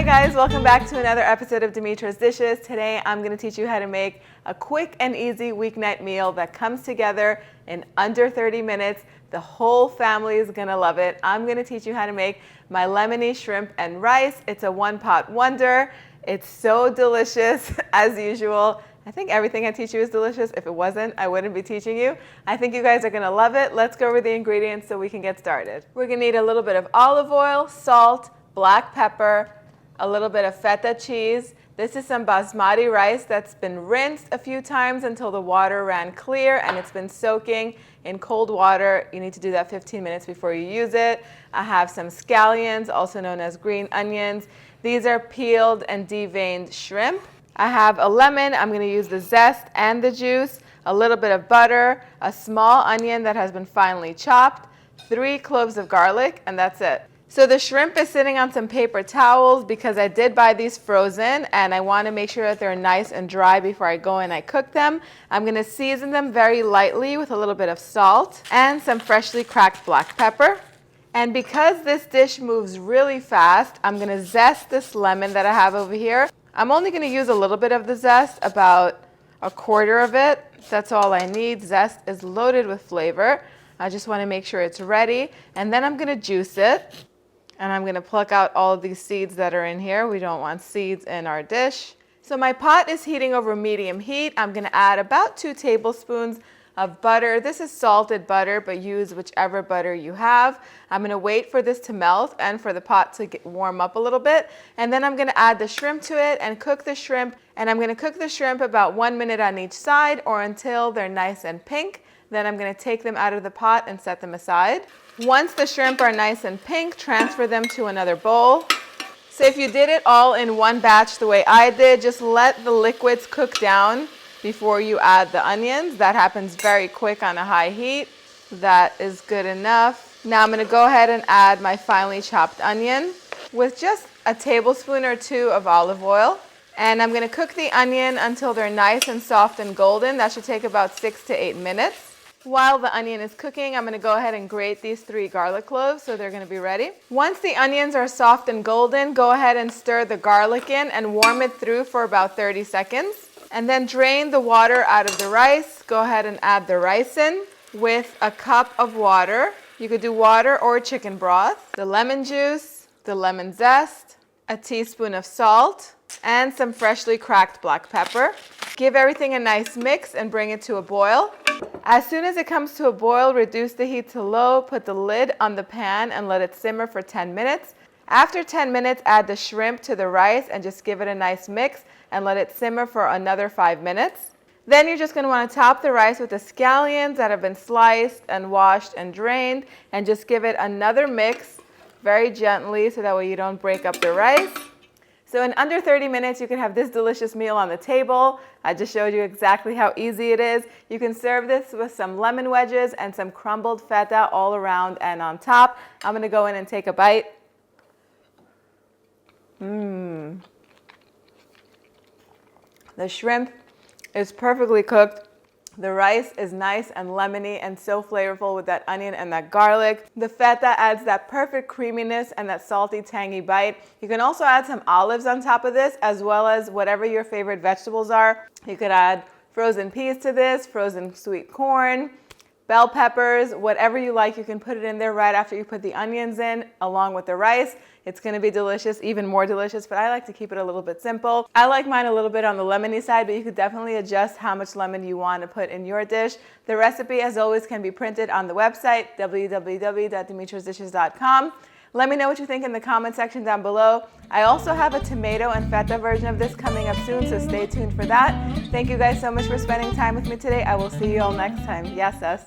guys, welcome back to another episode of Dimitra's Dishes. Today I'm going to teach you how to make a quick and easy weeknight meal that comes together in under 30 minutes. The whole family is going to love it. I'm going to teach you how to make my lemony shrimp and rice. It's a one-pot wonder. It's so delicious as usual. I think everything I teach you is delicious. If it wasn't, I wouldn't be teaching you. I think you guys are going to love it. Let's go over the ingredients so we can get started. We're going to need a little bit of olive oil, salt, black pepper, a little bit of feta cheese. This is some basmati rice that's been rinsed a few times until the water ran clear and it's been soaking in cold water. You need to do that 15 minutes before you use it. I have some scallions, also known as green onions. These are peeled and deveined shrimp. I have a lemon. I'm going to use the zest and the juice, a little bit of butter, a small onion that has been finely chopped, 3 cloves of garlic, and that's it. So the shrimp is sitting on some paper towels because I did buy these frozen and I want to make sure that they're nice and dry before I go and I cook them. I'm going to season them very lightly with a little bit of salt and some freshly cracked black pepper. And because this dish moves really fast, I'm going to zest this lemon that I have over here. I'm only going to use a little bit of the zest, about a quarter of it. That's all I need. Zest is loaded with flavor. I just want to make sure it's ready. And then I'm going to juice it. And I'm going to pluck out all of these seeds that are in here. We don't want seeds in our dish. So my pot is heating over medium heat. I'm going to add about 2 tablespoons of butter. This is salted butter, but use whichever butter you have. I'm going to wait for this to melt and for the pot to warm up a little bit. And then I'm going to add the shrimp to it and cook the shrimp. And I'm going to cook the shrimp about 1 minute on each side or until they're nice and pink. Then I'm going to take them out of the pot and set them aside. Once the shrimp are nice and pink, transfer them to another bowl. So if you did it all in one batch the way I did, just let the liquids cook down before you add the onions. That happens very quick on a high heat. That is good enough. Now I'm going to go ahead and add my finely chopped onion with just a tablespoon or 2 of olive oil. And I'm going to cook the onion until they're nice and soft and golden. That should take about 6 to 8 minutes. While the onion is cooking, I'm going to go ahead and grate these 3 garlic cloves so they're going to be ready. Once the onions are soft and golden, go ahead and stir the garlic in and warm it through for about 30 seconds. And then drain the water out of the rice. Go ahead and add the rice in with a cup of water. You could do water or chicken broth, the lemon juice, the lemon zest, a teaspoon of salt, and some freshly cracked black pepper. Give everything a nice mix and bring it to a boil. As soon as it comes to a boil, reduce the heat to low, put the lid on the pan and let it simmer for 10 minutes. After 10 minutes, add the shrimp to the rice and just give it a nice mix and let it simmer for another 5 minutes. Then you're just going to want to top the rice with the scallions that have been sliced and washed and drained and just give it another mix very gently so that way you don't break up the rice. So in under 30 minutes, you can have this delicious meal on the table. I just showed you exactly how easy it is. You can serve this with some lemon wedges and some crumbled feta all around and on top. I'm going to go in and take a bite. The shrimp is perfectly cooked. The rice is nice and lemony and so flavorful with that onion and that garlic. The feta adds that perfect creaminess and that salty, tangy bite. You can also add some olives on top of this, as well as whatever your favorite vegetables are. You could add frozen peas to this, frozen sweet corn, bell peppers, whatever you like. You can put it in there right after you put the onions in, along with the rice. It's going to be delicious, even more delicious, but I like to keep it a little bit simple. I like mine a little bit on the lemony side, but you could definitely adjust how much lemon you want to put in your dish. The recipe, as always, can be printed on the website, www.dimitrasdishes.com. Let me know what you think in the comment section down below. I also have a tomato and feta version of this coming up soon, so stay tuned for that. Thank you guys so much for spending time with me today. I will see you all next time. Yes, us.